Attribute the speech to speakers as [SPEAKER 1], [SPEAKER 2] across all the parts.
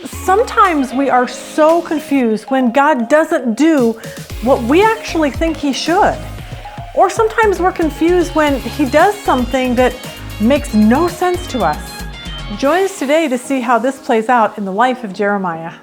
[SPEAKER 1] Sometimes we are so confused when God doesn't do what we actually think He should. Or sometimes we're confused when He does something that makes no sense to us. Join us today to see how this plays out in the life of Jeremiah.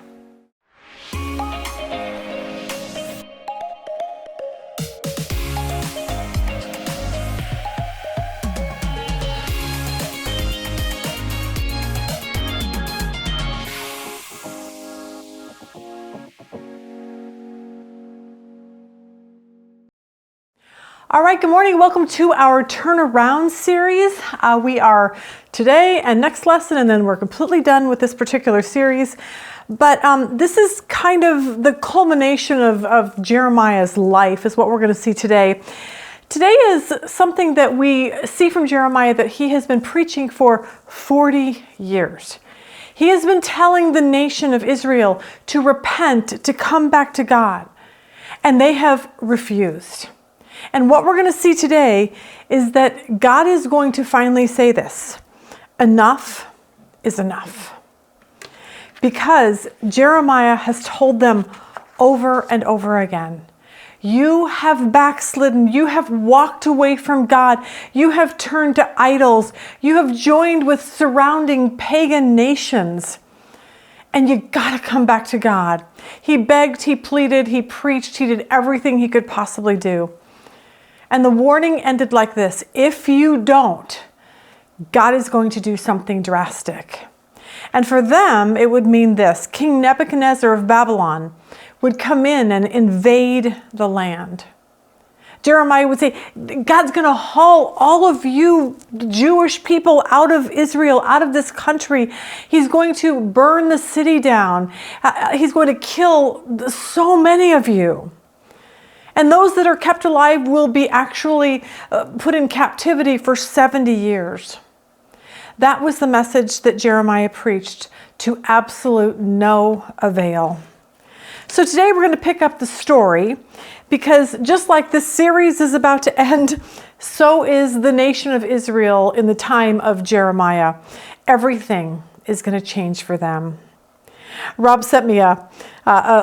[SPEAKER 1] All right, good morning. Welcome to our Turnaround series. We are today and next lesson, and then we're completely done with this particular series. But this is kind of the culmination of Jeremiah's life is what we're going to see today. Today is something that we see from Jeremiah that he has been preaching for 40 years. He has been telling the nation of Israel to repent, to come back to God, and they have refused. And what we're going to see today is that God is going to finally say this: enough is enough. Because Jeremiah has told them over and over again, you have backslidden, you have walked away from God, you have turned to idols, you have joined with surrounding pagan nations, and you gotta come back to God. He begged, he pleaded, he preached, he did everything he could possibly do. And the warning ended like this: if you don't, God is going to do something drastic. And for them, it would mean this: King Nebuchadnezzar of Babylon would come in and invade the land. Jeremiah would say, God's going to haul all of you Jewish people out of Israel, out of this country. He's going to burn the city down. He's going to kill so many of you. And those that are kept alive will be actually put in captivity for 70 years. That was the message that Jeremiah preached, to absolute no avail. So today we're going to pick up the story, because just like this series is about to end, so is the nation of Israel in the time of Jeremiah. Everything is going to change for them. Rob sent me a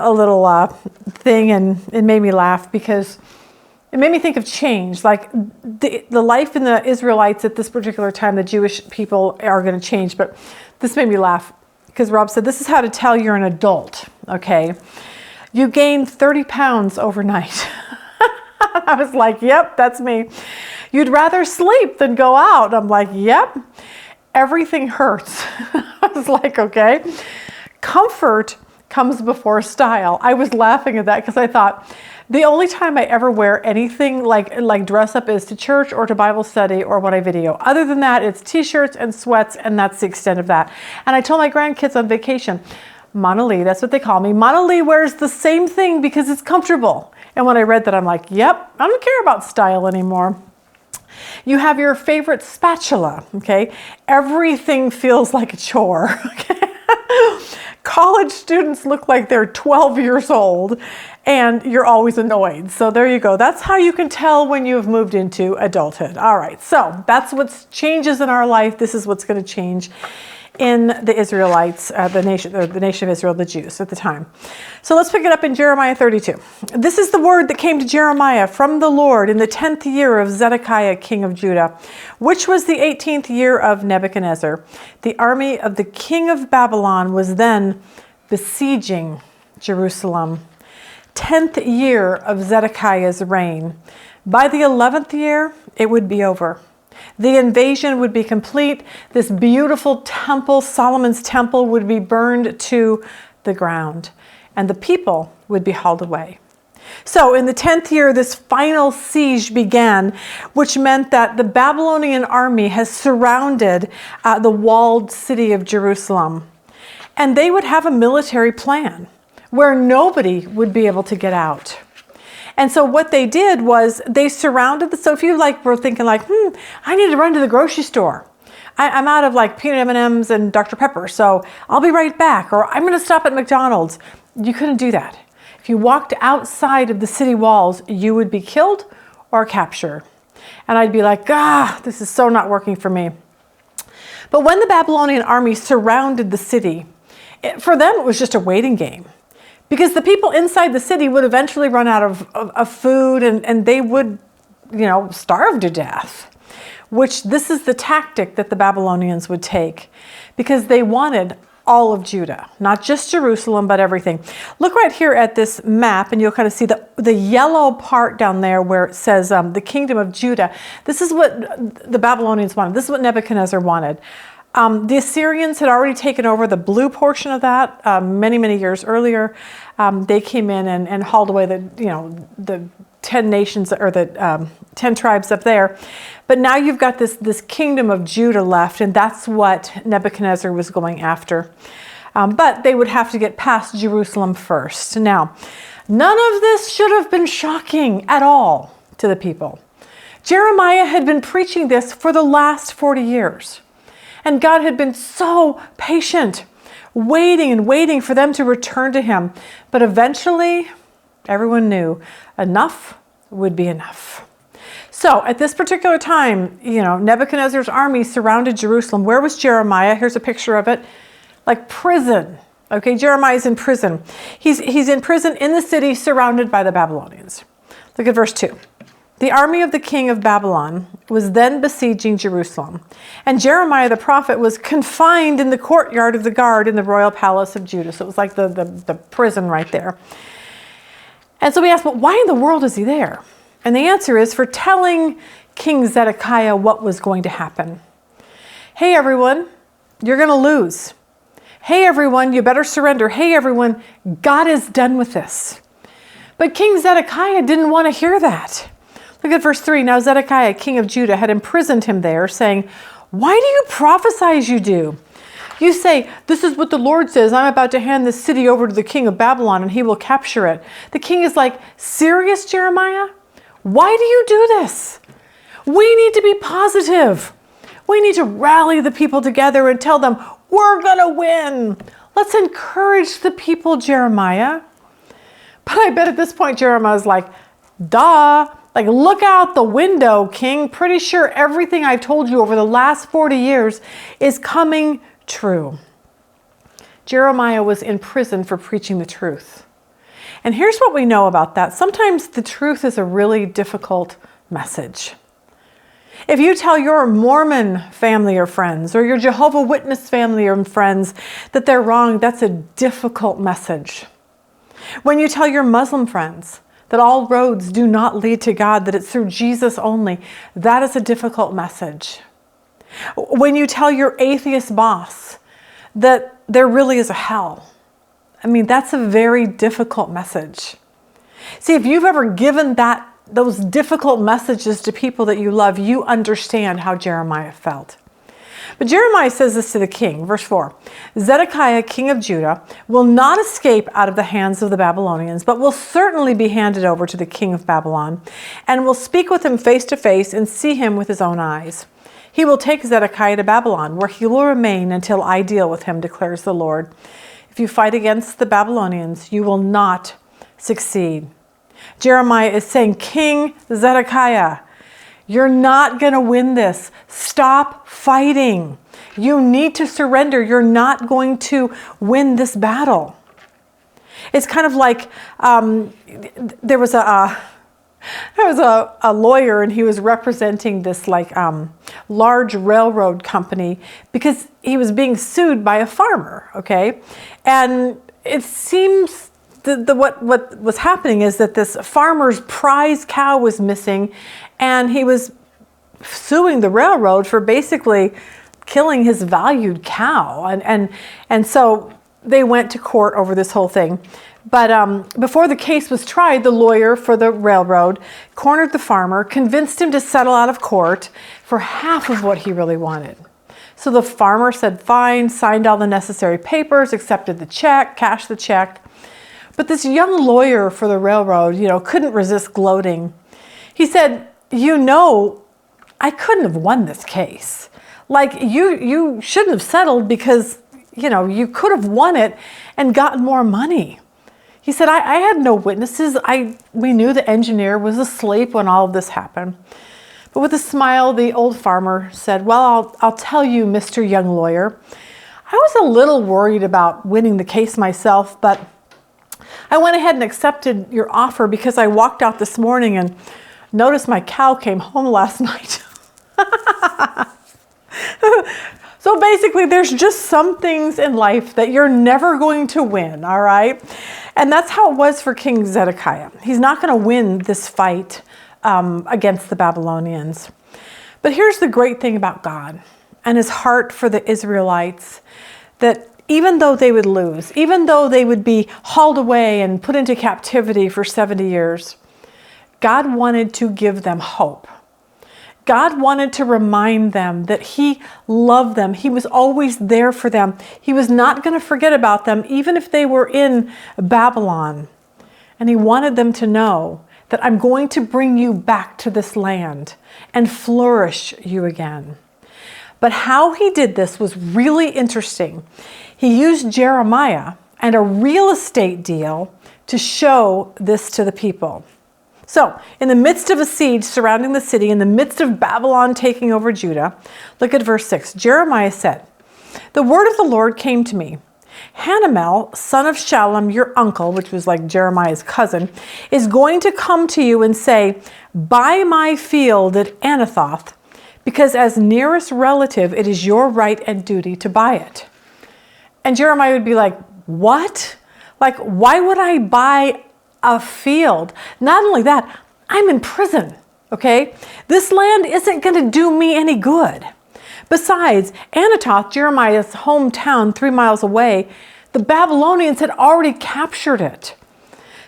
[SPEAKER 1] little thing, and it made me laugh because it made me think of change. Like the life in the Israelites at this particular time, the Jewish people are going to change. But this made me laugh because Rob said, this is how to tell you're an adult, okay? You gain 30 pounds overnight. I was like, yep, that's me. You'd rather sleep than go out. I'm like, yep. Everything hurts. I was like, okay. Comfort comes before style. I was laughing at that because I thought the only time I ever wear anything like dress up is to church or to Bible study or when I video. Other than that, it's t-shirts and sweats, and that's the extent of that. And I told my grandkids on vacation, Mona Lee, that's what they call me. Mona Lee wears the same thing because it's comfortable. And when I read that, I'm like, yep, I don't care about style anymore. You have your favorite spatula, okay? Everything feels like a chore, okay? College students look like they're 12 years old, and you're always annoyed. So there you go. That's how you can tell when you've moved into adulthood. All right, so that's what changes in our life. This is what's going to change in the Israelites, the nation of Israel, the Jews at the time. So let's pick it up in Jeremiah 32. This is the word that came to Jeremiah from the Lord in the 10th year of Zedekiah, king of Judah, which was the 18th year of Nebuchadnezzar. The army of the king of Babylon was then besieging Jerusalem. 10th year of Zedekiah's reign. By the 11th year, it would be over. The invasion would be complete. This beautiful temple, Solomon's temple, would be burned to the ground, and the people would be hauled away. So in the 10th year, this final siege began, which meant that the Babylonian army has surrounded the walled city of Jerusalem. And they would have a military plan where nobody would be able to get out. And so what they did was they surrounded so if you were thinking I need to run to the grocery store. I'm out of peanut M&Ms and Dr. Pepper, so I'll be right back. Or I'm going to stop at McDonald's. You couldn't do that. If you walked outside of the city walls, you would be killed or captured. And I'd be like, this is so not working for me. But when the Babylonian army surrounded the city, For them, it was just a waiting game, because the people inside the city would eventually run out of food, and they would, starve to death, which this is the tactic that the Babylonians would take, because they wanted all of Judah, not just Jerusalem, but everything. Look right here at this map, and you'll kind of see the yellow part down there where it says the kingdom of Judah. This is what the Babylonians wanted. This is what Nebuchadnezzar wanted. The Assyrians had already taken over the blue portion of that many, many years earlier. They came in and hauled away the 10 nations, or the 10 tribes up there. But now you've got this kingdom of Judah left, and that's what Nebuchadnezzar was going after. But they would have to get past Jerusalem first. Now, none of this should have been shocking at all to the people. Jeremiah had been preaching this for the last 40 years. And God had been so patient, waiting and waiting for them to return to him. But eventually, everyone knew enough would be enough. So at this particular time, Nebuchadnezzar's army surrounded Jerusalem. Where was Jeremiah? Here's a picture of it. Like prison. Okay, Jeremiah's in prison. He's in prison in the city, surrounded by the Babylonians. Look at verse 2. The army of the king of Babylon was then besieging Jerusalem, and Jeremiah the prophet was confined in the courtyard of the guard in the royal palace of Judah. So it was like the prison right there. And so we asked, well, why in the world is he there? And the answer is for telling King Zedekiah what was going to happen. Hey everyone, you're going to lose. Hey everyone, you better surrender. Hey everyone, God is done with this. But King Zedekiah didn't want to hear that. Look at verse 3. Now Zedekiah, king of Judah, had imprisoned him there, saying, why do you prophesy as you do? You say, this is what the Lord says. I'm about to hand this city over to the king of Babylon, and he will capture it. The king is like, serious, Jeremiah? Why do you do this? We need to be positive. We need to rally the people together and tell them, we're going to win. Let's encourage the people, Jeremiah. But I bet at this point, Jeremiah's like, duh. Like, look out the window, king. Pretty sure everything I've told you over the last 40 years is coming true. Jeremiah was in prison for preaching the truth. And here's what we know about that. Sometimes the truth is a really difficult message. If you tell your Mormon family or friends, or your Jehovah's Witness family or friends that they're wrong, that's a difficult message. When you tell your Muslim friends that all roads do not lead to God, that it's through Jesus only, that is a difficult message. When you tell your atheist boss that there really is a hell, that's a very difficult message. See, if you've ever given those difficult messages to people that you love, you understand how Jeremiah felt. But Jeremiah says this to the king, verse 4. Zedekiah, king of Judah, will not escape out of the hands of the Babylonians, but will certainly be handed over to the king of Babylon, and will speak with him face to face and see him with his own eyes. He will take Zedekiah to Babylon, where he will remain until I deal with him, declares the Lord. If you fight against the Babylonians, you will not succeed. Jeremiah is saying, King Zedekiah, you're not going to win this. Stop fighting. You need to surrender. You're not going to win this battle. It's kind of like there was a lawyer, and he was representing this large railroad company because he was being sued by a farmer. Okay, and it seems what was happening is that this farmer's prize cow was missing, and he was suing the railroad for basically killing his valued cow. And so they went to court over this whole thing. But before the case was tried, the lawyer for the railroad cornered the farmer, convinced him to settle out of court for half of what he really wanted. So the farmer said fine, signed all the necessary papers, accepted the check, cashed the check. But this young lawyer for the railroad, couldn't resist gloating. He said, I couldn't have won this case. You shouldn't have settled because, you could have won it and gotten more money. He said, I had no witnesses. We knew the engineer was asleep when all of this happened. But with a smile, the old farmer said, well, I'll tell you, Mr. Young Lawyer, I was a little worried about winning the case myself, but I went ahead and accepted your offer because I walked out this morning and noticed my cow came home last night. So basically, there's just some things in life that you're never going to win, all right? And that's how it was for King Zedekiah. He's not going to win this fight against the Babylonians. But here's the great thing about God and his heart for the Israelites, that even though they would lose, even though they would be hauled away and put into captivity for 70 years, God wanted to give them hope. God wanted to remind them that he loved them. He was always there for them. He was not going to forget about them, even if they were in Babylon. And he wanted them to know that I'm going to bring you back to this land and flourish you again. But how he did this was really interesting. He used Jeremiah and a real estate deal to show this to the people. So, in the midst of a siege surrounding the city, in the midst of Babylon taking over Judah, look at verse 6. Jeremiah said, "The word of the Lord came to me. Hanamel, son of Shallum, your uncle," which was like Jeremiah's cousin, "is going to come to you and say, 'Buy my field at Anathoth, because as nearest relative, it is your right and duty to buy it.'" And Jeremiah would be like, "What? Like, why would I buy a field? Not only that, I'm in prison, okay? This land isn't going to do me any good. Besides, Anathoth, Jeremiah's hometown 3 miles away, the Babylonians had already captured it.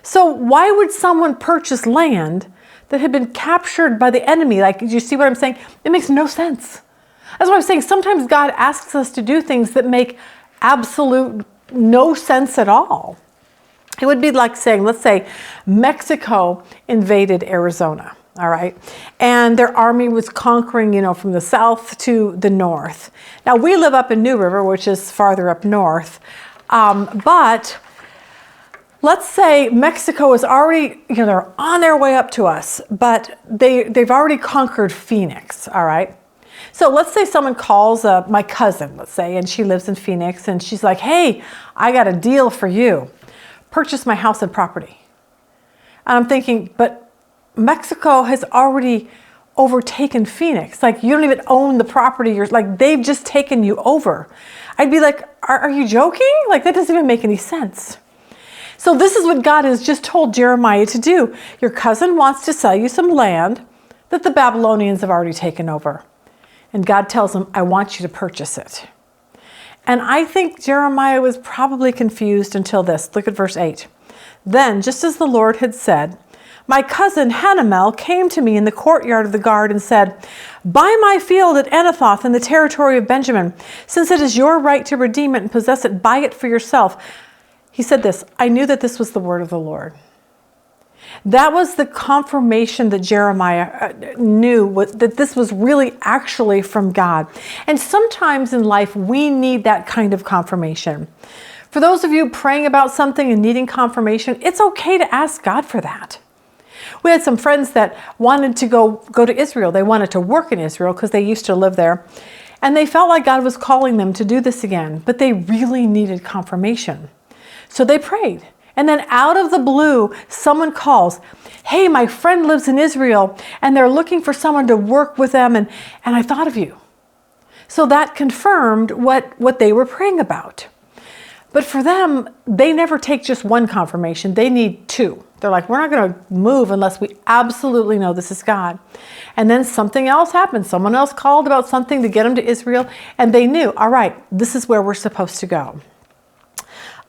[SPEAKER 1] So why would someone purchase land that had been captured by the enemy? Like, do you see what I'm saying? It makes no sense. That's what I'm saying. Sometimes God asks us to do things that make absolute no sense at all. It would be like saying, let's say Mexico invaded Arizona, all right? And their army was conquering, from the south to the north. Now, we live up in New River, which is farther up north. But let's say Mexico is already, they're on their way up to us, but they've already conquered Phoenix, all right? So let's say someone calls my cousin, let's say, and she lives in Phoenix, and she's like, "Hey, I got a deal for you. Purchase my house and property." And I'm thinking, but Mexico has already overtaken Phoenix. Like, you don't even own the property. You're like, they've just taken you over. I'd be like, are you joking? Like, that doesn't even make any sense. So this is what God has just told Jeremiah to do. Your cousin wants to sell you some land that the Babylonians have already taken over. And God tells him, I want you to purchase it. And I think Jeremiah was probably confused until this. Look at verse 8. Then, just as the Lord had said, my cousin Hanamel came to me in the courtyard of the guard and said, "Buy my field at Anathoth in the territory of Benjamin. Since it is your right to redeem it and possess it, buy it for yourself." He said this, I knew that this was the word of the Lord. That was the confirmation that Jeremiah knew, that this was really actually from God. And sometimes in life, we need that kind of confirmation. For those of you praying about something and needing confirmation, it's okay to ask God for that. We had some friends that wanted to go to Israel. They wanted to work in Israel because they used to live there. And they felt like God was calling them to do this again, but they really needed confirmation. So they prayed. And then out of the blue, someone calls, "Hey, my friend lives in Israel and they're looking for someone to work with them, and I thought of you." So that confirmed what they were praying about. But for them, they never take just one confirmation. They need two. They're like, we're not going to move unless we absolutely know this is God. And then something else happened. Someone else called about something to get them to Israel, and they knew, all right, this is where we're supposed to go.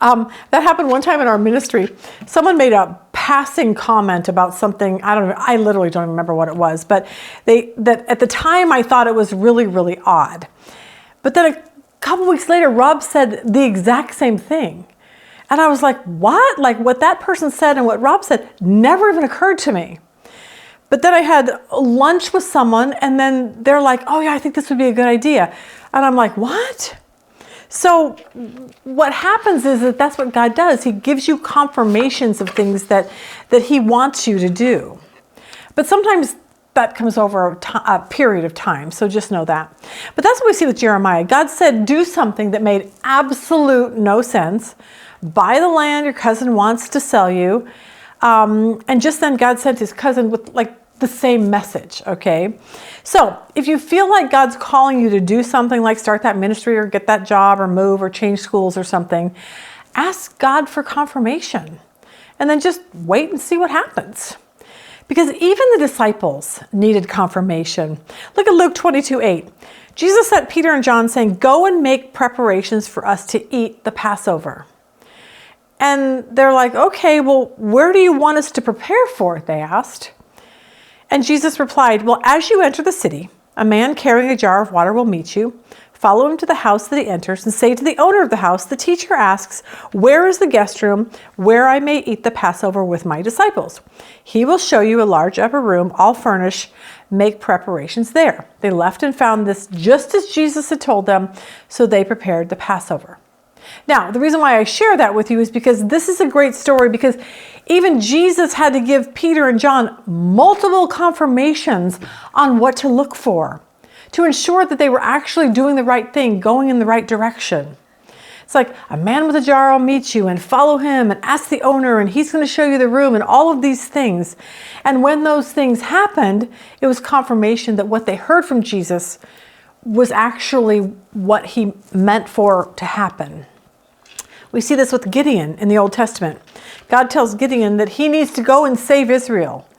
[SPEAKER 1] That happened one time in our ministry. Someone made a passing comment about something, I don't know, I literally don't remember what it was, but that at the time I thought it was really, really odd. But then a couple weeks later, Rob said the exact same thing. And I was like, what? Like, what that person said and what Rob said never even occurred to me. But then I had lunch with someone, and then they're like, oh yeah, I think this would be a good idea. And I'm like, what? So what happens is that that's what God does. He gives you confirmations of things that he wants you to do. But sometimes that comes over a period of time. So just know that. But that's what we see with Jeremiah. God said, do something that made absolute no sense. Buy the land your cousin wants to sell you. And just then God sent his cousin with like the same message, okay? So if you feel like God's calling you to do something like start that ministry or get that job or move or change schools or something, ask God for confirmation and then just wait and see what happens. Because even the disciples needed confirmation. Look at Luke 22:8. Jesus sent Peter and John saying, go and make preparations for us to eat the Passover. And they're like, okay, well, where do you want us to prepare for it? They asked. And Jesus replied, well, as you enter the city, a man carrying a jar of water will meet you. Follow him to the house that he enters and say to the owner of the house, the teacher asks, where is the guest room where I may eat the Passover with my disciples? He will show you a large upper room, all furnished. Make preparations there. They left and found this just as Jesus had told them, so they prepared the Passover. Now, the reason why I share that with you is because this is a great story, because even Jesus had to give Peter and John multiple confirmations on what to look for to ensure that they were actually doing the right thing, going in the right direction. It's like a man with a jar will meet you and follow him and ask the owner and he's going to show you the room and all of these things. And when those things happened, it was confirmation that what they heard from Jesus was actually what he meant for to happen. We see this with Gideon in the Old Testament. God tells Gideon that he needs to go and save Israel.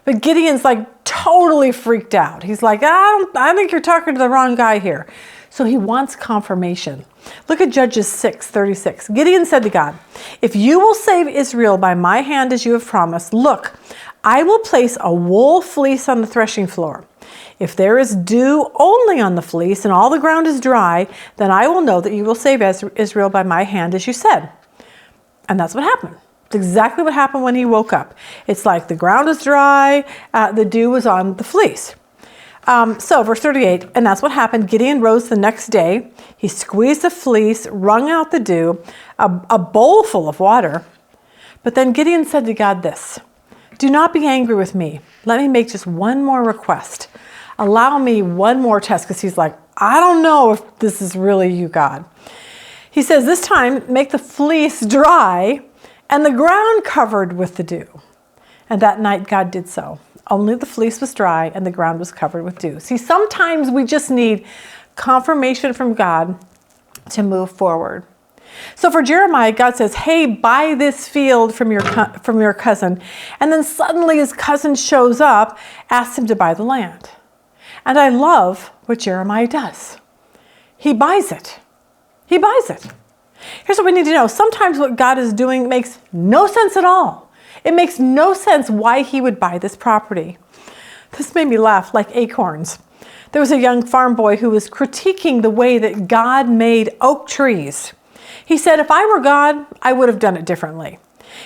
[SPEAKER 1] But Gideon's like totally freaked out. He's like, I think you're talking to the wrong guy here. So he wants confirmation. Look at Judges 6:36. Gideon said to God, if you will save Israel by my hand as you have promised, look, I will place a wool fleece on the threshing floor. If there is dew only on the fleece and all the ground is dry, then I will know that you will save Israel by my hand as you said. And that's what happened. It's exactly what happened when he woke up. It's like the ground was dry, the dew was on the fleece. So verse 38, and that's what happened. Gideon rose the next day. He squeezed the fleece, wrung out the dew, a bowl full of water. But then Gideon said to God this, do not be angry with me. Let me make just one more request. Allow me one more test, because he's like, I don't know if this is really you, God. He says, this time, make the fleece dry and the ground covered with the dew. And that night, God did so. Only the fleece was dry and the ground was covered with dew. See, sometimes we just need confirmation from God to move forward. So for Jeremiah, God says, hey, buy this field from your cousin. And then suddenly his cousin shows up, asks him to buy the land. And I love what Jeremiah does. He buys it. He buys it. Here's what we need to know. Sometimes what God is doing makes no sense at all. It makes no sense why he would buy this property. This made me laugh like acorns. There was a young farm boy who was critiquing the way that God made oak trees. He said, if I were God, I would have done it differently.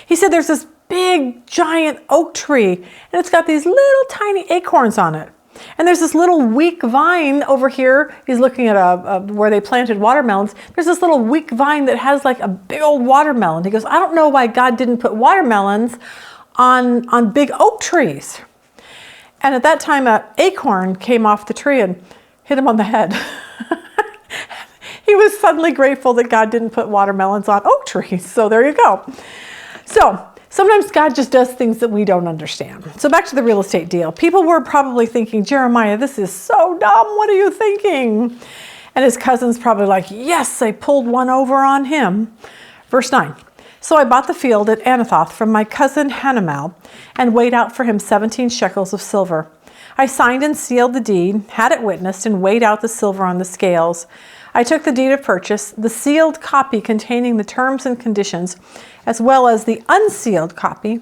[SPEAKER 1] He said, there's this big, giant oak tree, and it's got these little tiny acorns on it. And there's this little weak vine over here. He's looking at where they planted watermelons. There's this little weak vine that has like a big old watermelon. He goes, I don't know why God didn't put watermelons on big oak trees. And at that time, an acorn came off the tree and hit him on the head. He was suddenly grateful that God didn't put watermelons on oak trees. So there you go. So sometimes God just does things that we don't understand. So back to the real estate deal. People were probably thinking, Jeremiah, this is so dumb. What are you thinking? And his cousin's probably like, yes, I pulled one over on him. Verse 9. So I bought the field at Anathoth from my cousin Hanamel and weighed out for him 17 shekels of silver. I signed and sealed the deed, had it witnessed, and weighed out the silver on the scales. I took the deed of purchase, the sealed copy containing the terms and conditions, as well as the unsealed copy,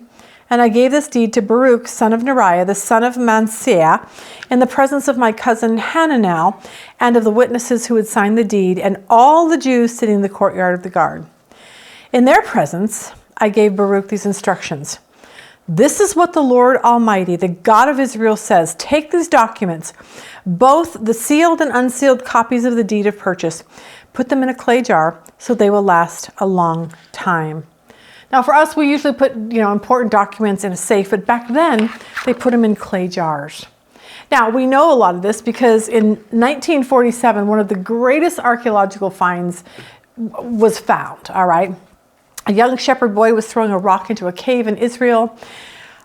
[SPEAKER 1] and I gave this deed to Baruch, son of Neriah, the son of Manseiah, in the presence of my cousin Hananel, and of the witnesses who had signed the deed, and all the Jews sitting in the courtyard of the guard. In their presence, I gave Baruch these instructions. This is what the Lord Almighty, the God of Israel, says. Take these documents, both the sealed and unsealed copies of the deed of purchase, put them in a clay jar so they will last a long time. Now for us, we usually put important documents in a safe, but back then they put them in clay jars. Now, we know a lot of this because in 1947, one of the greatest archaeological finds was found, all right? A young shepherd boy was throwing a rock into a cave in Israel,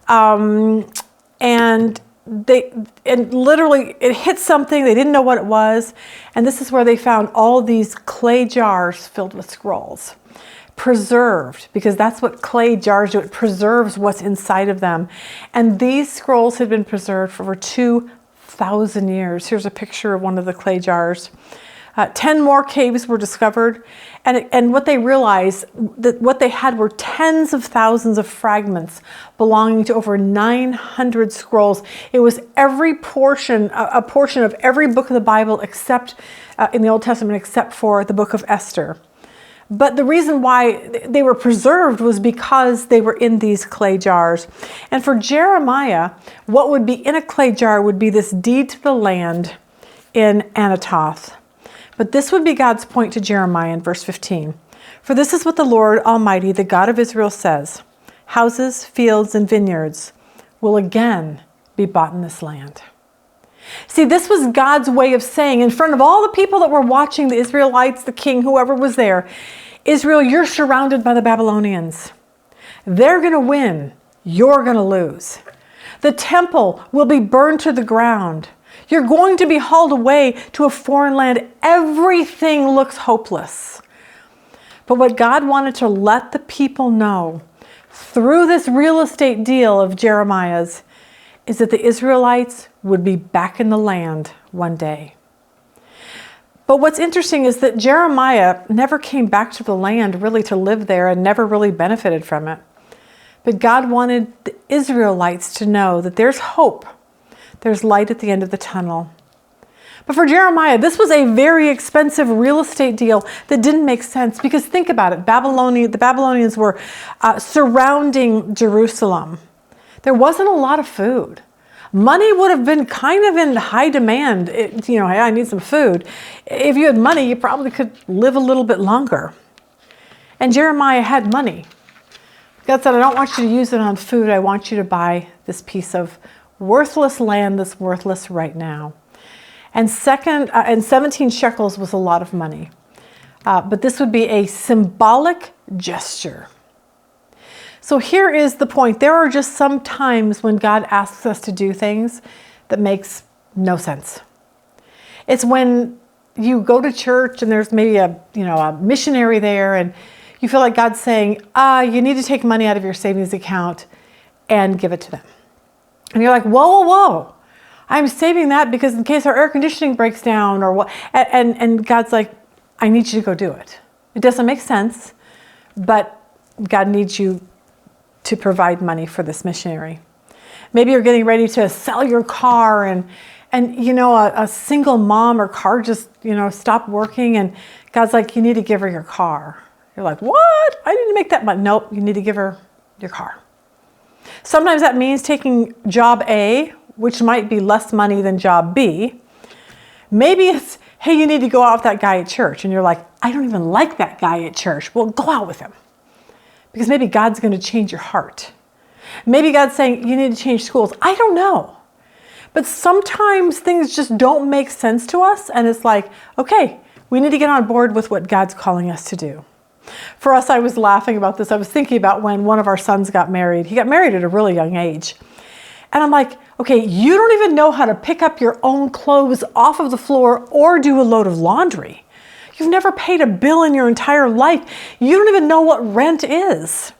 [SPEAKER 1] and literally it hit something. They didn't know what it was, and this is where they found all these clay jars filled with scrolls, preserved, because that's what clay jars do. It preserves what's inside of them, and these scrolls had been preserved for over 2,000 years. Here's a picture of one of the clay jars. 10 more caves were discovered, and what they realized, that what they had were tens of thousands of fragments belonging to over 900 scrolls. It was every portion, a portion of every book of the Bible except in the Old Testament, except for the book of Esther. But the reason why they were preserved was because they were in these clay jars. And for Jeremiah, what would be in a clay jar would be this deed to the land in Anathoth. But this would be God's point to Jeremiah in verse 15. For this is what the Lord Almighty, the God of Israel, says: houses, fields, and vineyards will again be bought in this land. See, this was God's way of saying, in front of all the people that were watching, the Israelites, the king, whoever was there, Israel, you're surrounded by the Babylonians. They're going to win. You're going to lose. The temple will be burned to the ground. You're going to be hauled away to a foreign land. Everything looks hopeless. But what God wanted to let the people know through this real estate deal of Jeremiah's is that the Israelites would be back in the land one day. But what's interesting is that Jeremiah never came back to the land really to live there and never really benefited from it. But God wanted the Israelites to know that there's hope. There's light at the end of the tunnel. But for Jeremiah, this was a very expensive real estate deal that didn't make sense, because think about it. The Babylonians were surrounding Jerusalem. There wasn't a lot of food. Money would have been kind of in high demand. Hey, I need some food. If you had money, you probably could live a little bit longer. And Jeremiah had money. God said, I don't want you to use it on food. I want you to buy this piece of worthless land that's worthless right now. And 17 shekels was a lot of money. But this would be a symbolic gesture. So here is the point. There are just some times when God asks us to do things that makes no sense. It's when you go to church and there's maybe a missionary there, and you feel like God's saying, you need to take money out of your savings account and give it to them. And you're like, whoa. I'm saving that because in case our air conditioning breaks down or what. And God's like, I need you to go do it. It doesn't make sense, but God needs you to provide money for this missionary. Maybe you're getting ready to sell your car and a single mom or car just, stopped working, and God's like, you need to give her your car. You're like, what? I need to make that money. Nope, you need to give her your car. Sometimes that means taking job A, which might be less money than job B. Maybe it's, hey, you need to go out with that guy at church. And you're like, I don't even like that guy at church. Well, go out with him. Because maybe God's going to change your heart. Maybe God's saying you need to change schools. I don't know. But sometimes things just don't make sense to us. And it's like, okay, we need to get on board with what God's calling us to do. For us, I was laughing about this. I was thinking about when one of our sons got married. He got married at a really young age. And I'm like, okay, you don't even know how to pick up your own clothes off of the floor or do a load of laundry. You've never paid a bill in your entire life. You don't even know what rent is.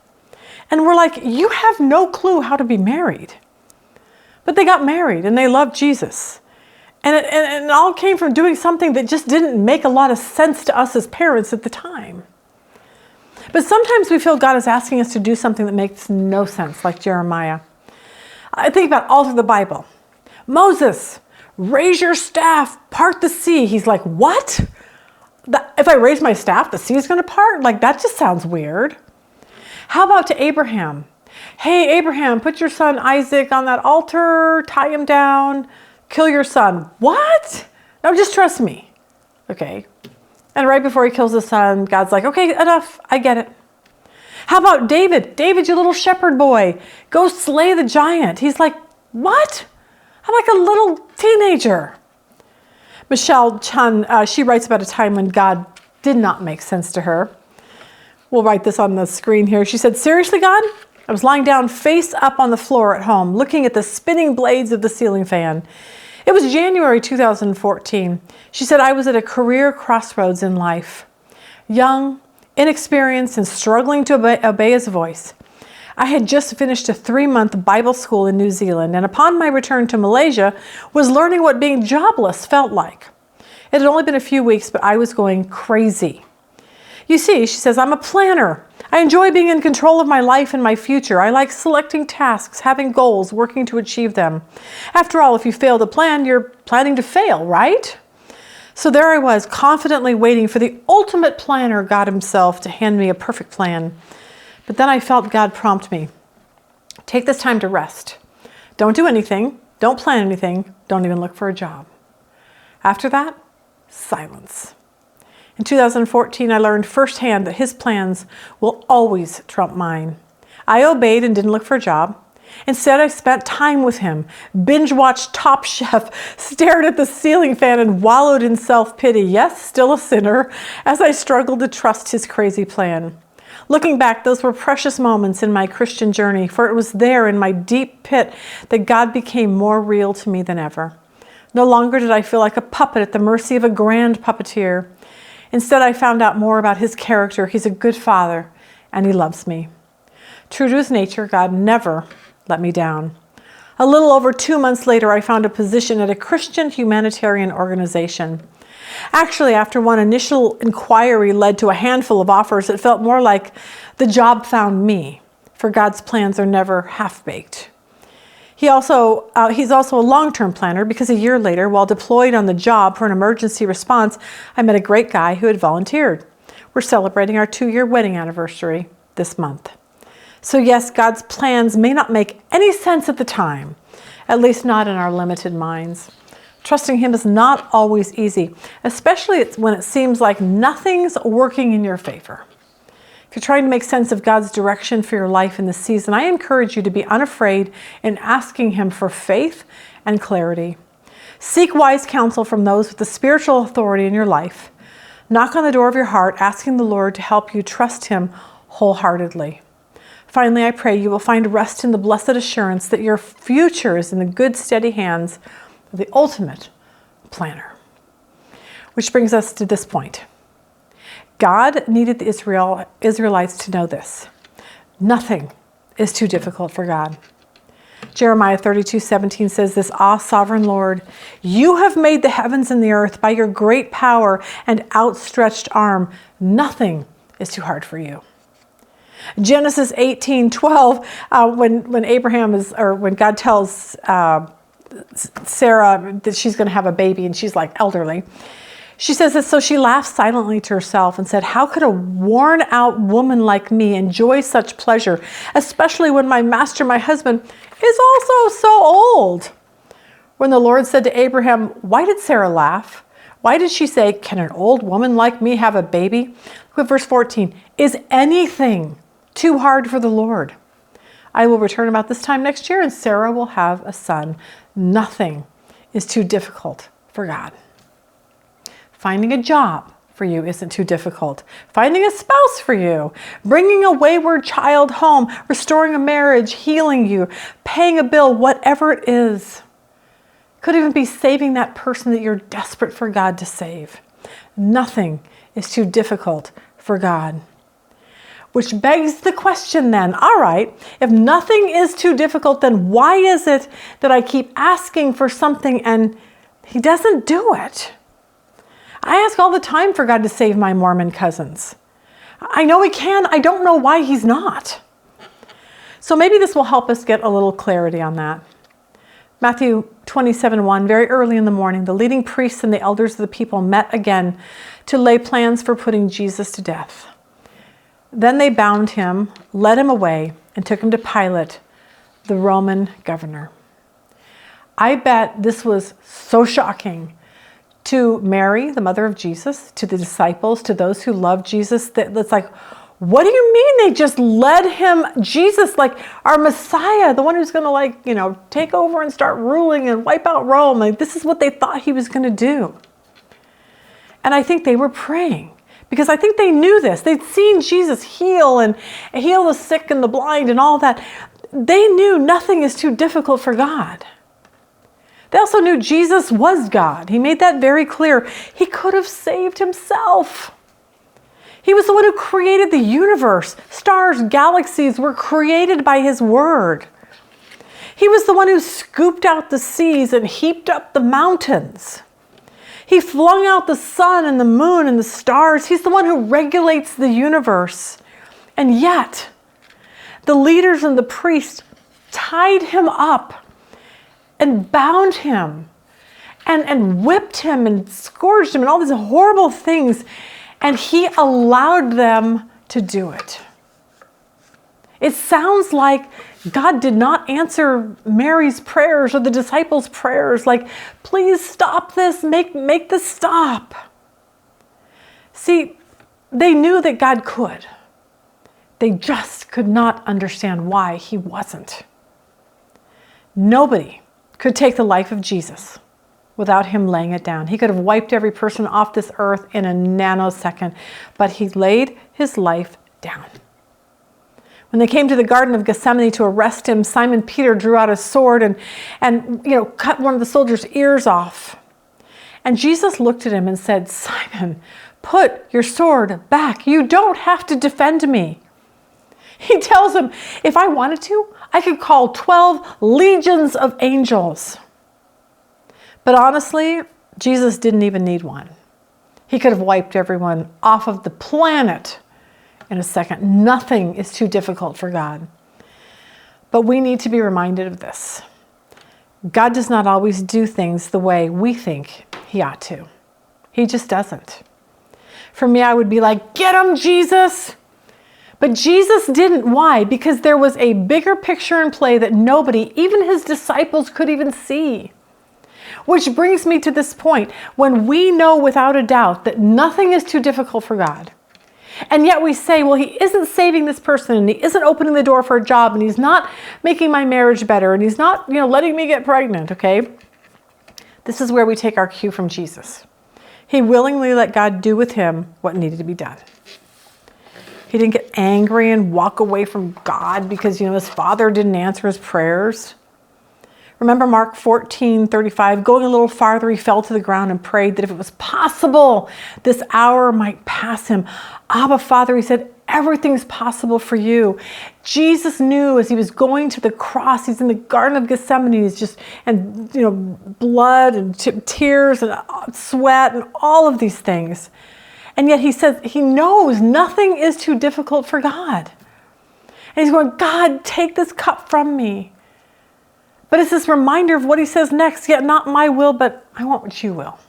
[SPEAKER 1] And we're like, you have no clue how to be married. But they got married and they loved Jesus. And it all came from doing something that just didn't make a lot of sense to us as parents at the time. But sometimes we feel God is asking us to do something that makes no sense, like Jeremiah. I think about all through the Bible. Moses, raise your staff, part the sea. He's like, what? If I raise my staff, the sea is going to part? Like, that just sounds weird. How about to Abraham? Hey, Abraham, put your son Isaac on that altar, tie him down, kill your son. What? No, just trust me. Okay. And right before he kills his son, God's like, okay, enough. I get it. How about David? David, you little shepherd boy. Go slay the giant. He's like, what? I'm like a little teenager. Michelle Chun, she writes about a time when God did not make sense to her. We'll write this on the screen here. She said, seriously, God? I was lying down face up on the floor at home, looking at the spinning blades of the ceiling fan. It was January 2014. She said, I was at a career crossroads in life. Young, inexperienced, and struggling to obey his voice. I had just finished a 3-month Bible school in New Zealand, and upon my return to Malaysia, was learning what being jobless felt like. It had only been a few weeks, but I was going crazy. You see, she says, I'm a planner. I enjoy being in control of my life and my future. I like selecting tasks, having goals, working to achieve them. After all, if you fail to plan, you're planning to fail, right? So there I was, confidently waiting for the ultimate planner, God himself, to hand me a perfect plan. But then I felt God prompt me. Take this time to rest. Don't do anything. Don't plan anything. Don't even look for a job. After that, silence. In 2014, I learned firsthand that his plans will always trump mine. I obeyed and didn't look for a job. Instead, I spent time with him, binge-watched Top Chef, stared at the ceiling fan, and wallowed in self-pity, yes, still a sinner, as I struggled to trust his crazy plan. Looking back, those were precious moments in my Christian journey, for it was there in my deep pit that God became more real to me than ever. No longer did I feel like a puppet at the mercy of a grand puppeteer. Instead, I found out more about his character. He's a good father, and he loves me. True to his nature, God never let me down. A little over 2 months later, I found a position at a Christian humanitarian organization. Actually, after one initial inquiry led to a handful of offers, it felt more like the job found me, for God's plans are never half-baked. He's also a long-term planner because a year later, while deployed on the job for an emergency response, I met a great guy who had volunteered. We're celebrating our 2-year wedding anniversary this month. So yes, God's plans may not make any sense at the time, at least not in our limited minds. Trusting him is not always easy, especially when it seems like nothing's working in your favor. If you're trying to make sense of God's direction for your life in this season, I encourage you to be unafraid in asking him for faith and clarity. Seek wise counsel from those with the spiritual authority in your life. Knock on the door of your heart, asking the Lord to help you trust him wholeheartedly. Finally, I pray you will find rest in the blessed assurance that your future is in the good, steady hands of the ultimate planner. Which brings us to this point. God needed the Israelites to know this. Nothing is too difficult for God. Jeremiah 32:17 says this, Ah, sovereign Lord, you have made the heavens and the earth by your great power and outstretched arm. Nothing is too hard for you. Genesis 18:12, when God tells Sarah that she's going to have a baby and she's like elderly, she says this, so she laughed silently to herself and said, how could a worn out woman like me enjoy such pleasure, especially when my master, my husband, is also so old? When the Lord said to Abraham, why did Sarah laugh? Why did she say, can an old woman like me have a baby? Look at verse 14. Is anything too hard for the Lord? I will return about this time next year and Sarah will have a son. Nothing is too difficult for God. Finding a job for you isn't too difficult. Finding a spouse for you, bringing a wayward child home, restoring a marriage, healing you, paying a bill, whatever it is. Could even be saving that person that you're desperate for God to save. Nothing is too difficult for God. Which begs the question then, all right, if nothing is too difficult, then why is it that I keep asking for something and he doesn't do it? I ask all the time for God to save my Mormon cousins. I know he can. I don't know why he's not. So maybe this will help us get a little clarity on that. Matthew 27:1, very early in the morning, the leading priests and the elders of the people met again to lay plans for putting Jesus to death. Then they bound him, led him away, and took him to Pilate, the Roman governor. I bet this was so shocking to Mary, the mother of Jesus, to the disciples, to those who loved Jesus, that it's like, What do you mean they just led him, Jesus, like our Messiah, the one who's going to take over and start ruling and wipe out Rome? Like, this is what they thought he was going to do. And I think they were praying because I think they knew this. They'd seen Jesus heal and heal the sick and the blind and all that. They knew nothing is too difficult for God. They also knew Jesus was God. He made that very clear. He could have saved himself. He was the one who created the universe. Stars, galaxies were created by his word. He was the one who scooped out the seas and heaped up the mountains. He flung out the sun and the moon and the stars. He's the one who regulates the universe. And yet, the leaders and the priests tied him up and bound him and whipped him and scourged him and all these horrible things. And he allowed them to do it. It sounds like God did not answer Mary's prayers or the disciples' prayers, like, please stop this, make this stop. See, they knew that God could. They just could not understand why he wasn't. Nobody could take the life of Jesus without him laying it down. He could have wiped every person off this earth in a nanosecond, but he laid his life down. When they came to the Garden of Gethsemane to arrest him, Simon Peter drew out his sword and cut one of the soldiers' ears off. And Jesus looked at him and said, Simon, put your sword back. You don't have to defend me. He tells him, if I wanted to, I could call 12 legions of angels. But honestly, Jesus didn't even need one. He could have wiped everyone off of the planet in a second. Nothing is too difficult for God. But we need to be reminded of this. God does not always do things the way we think he ought to. He just doesn't. For me, I would be like, get him, Jesus. But Jesus didn't. Why? Because there was a bigger picture in play that nobody, even his disciples, could even see. Which brings me to this point, when we know without a doubt that nothing is too difficult for God, and yet we say, well, he isn't saving this person, and he isn't opening the door for a job, and he's not making my marriage better, and he's not, letting me get pregnant, okay? This is where we take our cue from Jesus. He willingly let God do with him what needed to be done. He didn't get angry and walk away from God because, his father didn't answer his prayers. Remember Mark 14:35, going a little farther, he fell to the ground and prayed that if it was possible, this hour might pass him. Abba, Father, he said, everything's possible for you. Jesus knew as he was going to the cross, he's in the Garden of Gethsemane, he's just, and blood and tears and sweat and all of these things. And yet he says, he knows nothing is too difficult for God. And he's going, God, take this cup from me. But it's this reminder of what he says next, yet not my will, but I want what you will.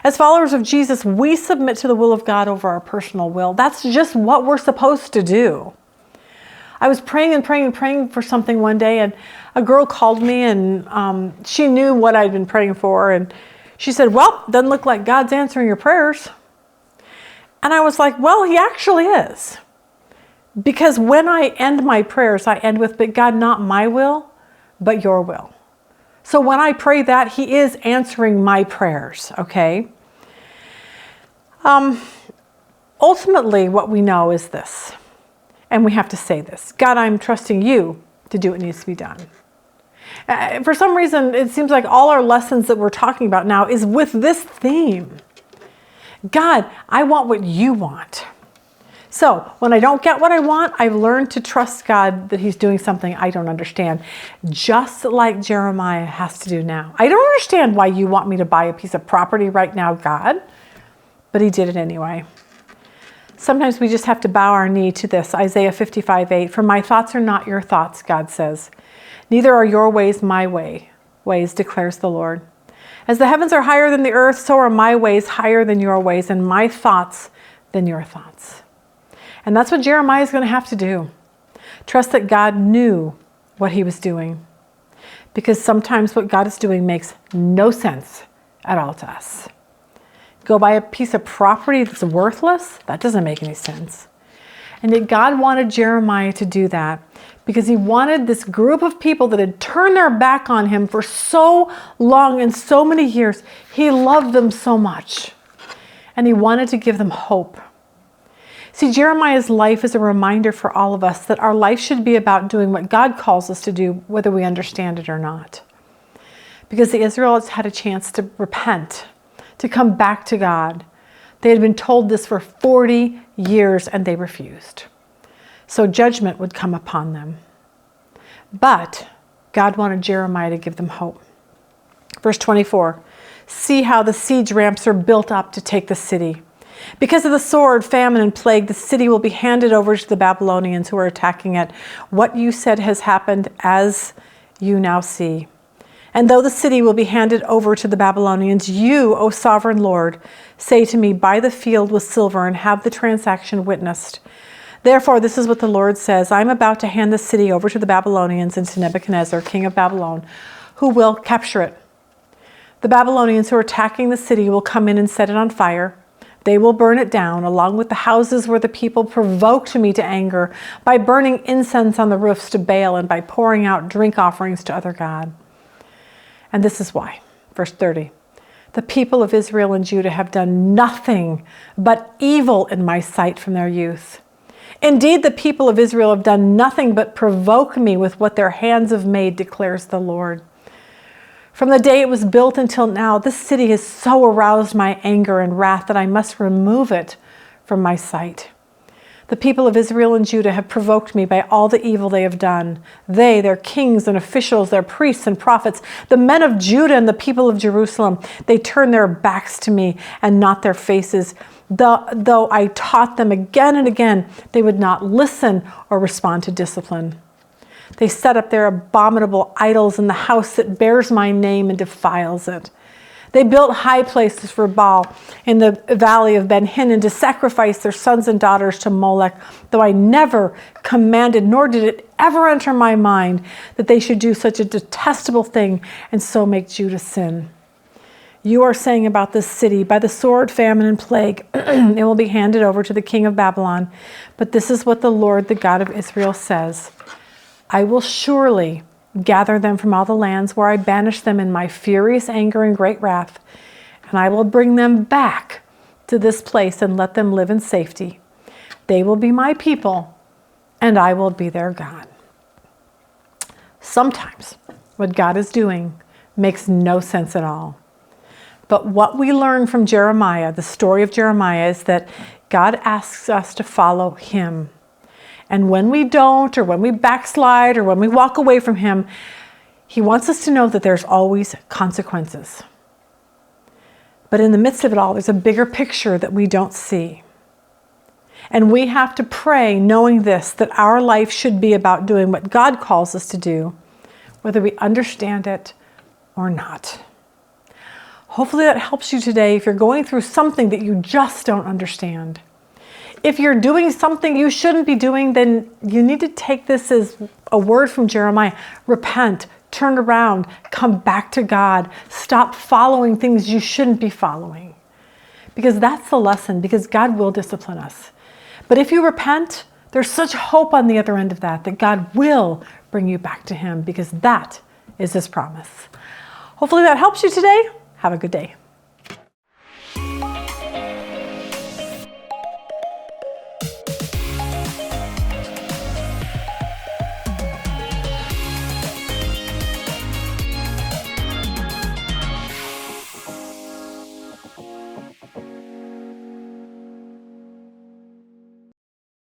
[SPEAKER 1] As followers of Jesus, we submit to the will of God over our personal will. That's just what we're supposed to do. I was praying and praying and praying for something one day, and a girl called me, and she knew what I'd been praying for, and she said, well, doesn't look like God's answering your prayers. And I was like, well, he actually is. Because when I end my prayers, I end with, but God, not my will, but your will. So when I pray that, he is answering my prayers, okay? Ultimately, what we know is this, and we have to say this. God, I'm trusting you to do what needs to be done. For some reason, it seems like all our lessons that we're talking about now is with this theme. God, I want what you want. So when I don't get what I want, I've learned to trust God that he's doing something I don't understand, just like Jeremiah has to do now. I don't understand why you want me to buy a piece of property right now, God, but he did it anyway. Sometimes we just have to bow our knee to this, Isaiah 55:8. For my thoughts are not your thoughts, God says. Neither are your ways my ways, declares the Lord. As the heavens are higher than the earth, so are my ways higher than your ways, and my thoughts than your thoughts. And that's what Jeremiah is going to have to do. Trust that God knew what he was doing. Because sometimes what God is doing makes no sense at all to us. Go buy a piece of property that's worthless? That doesn't make any sense. And yet God wanted Jeremiah to do that because he wanted this group of people that had turned their back on him for so long and so many years. He loved them so much, and he wanted to give them hope. See, Jeremiah's life is a reminder for all of us that our life should be about doing what God calls us to do, whether we understand it or not. Because the Israelites had a chance to repent, to come back to God. They had been told this for 40 years and they refused. So judgment would come upon them. But God wanted Jeremiah to give them hope. Verse 24, see how the siege ramps are built up to take the city. Because of the sword, famine, and plague, the city will be handed over to the Babylonians who are attacking it. What you said has happened, as you now see. And though the city will be handed over to the Babylonians, you, O sovereign Lord, say to me, buy the field with silver and have the transaction witnessed. Therefore, this is what the Lord says. I am about to hand the city over to the Babylonians and to Nebuchadnezzar, king of Babylon, who will capture it. The Babylonians who are attacking the city will come in and set it on fire. They will burn it down, along with the houses where the people provoked me to anger, by burning incense on the roofs to Baal and by pouring out drink offerings to other gods. And this is why. Verse 30. The people of Israel and Judah have done nothing but evil in my sight from their youth. Indeed, the people of Israel have done nothing but provoke me with what their hands have made, declares the Lord. From the day it was built until now, this city has so aroused my anger and wrath that I must remove it from my sight. The people of Israel and Judah have provoked me by all the evil they have done. They, their kings and officials, their priests and prophets, the men of Judah and the people of Jerusalem, they turn their backs to me and not their faces. Though I taught them again and again, they would not listen or respond to discipline. They set up their abominable idols in the house that bears my name and defiles it. They built high places for Baal in the valley of Ben Hinnom to sacrifice their sons and daughters to Molech, though I never commanded, nor did it ever enter my mind that they should do such a detestable thing and so make Judah sin. You are saying about this city, by the sword, famine, and plague, it will be handed over to the king of Babylon. But this is what the Lord, the God of Israel, says. I will surely gather them from all the lands where I banished them in my furious anger and great wrath, and I will bring them back to this place and let them live in safety. They will be my people, and I will be their God. Sometimes what God is doing makes no sense at all. But what we learn from Jeremiah, the story of Jeremiah, is that God asks us to follow him. And when we don't, or when we backslide, or when we walk away from him, he wants us to know that there's always consequences. But in the midst of it all, there's a bigger picture that we don't see. And we have to pray knowing this, that our life should be about doing what God calls us to do, whether we understand it or not. Hopefully that helps you today if you're going through something that you just don't understand. If you're doing something you shouldn't be doing, then you need to take this as a word from Jeremiah. Repent, turn around, come back to God. Stop following things you shouldn't be following. Because that's the lesson, because God will discipline us. But if you repent, there's such hope on the other end of that God will bring you back to him, because that is his promise. Hopefully that helps you today. Have a good day.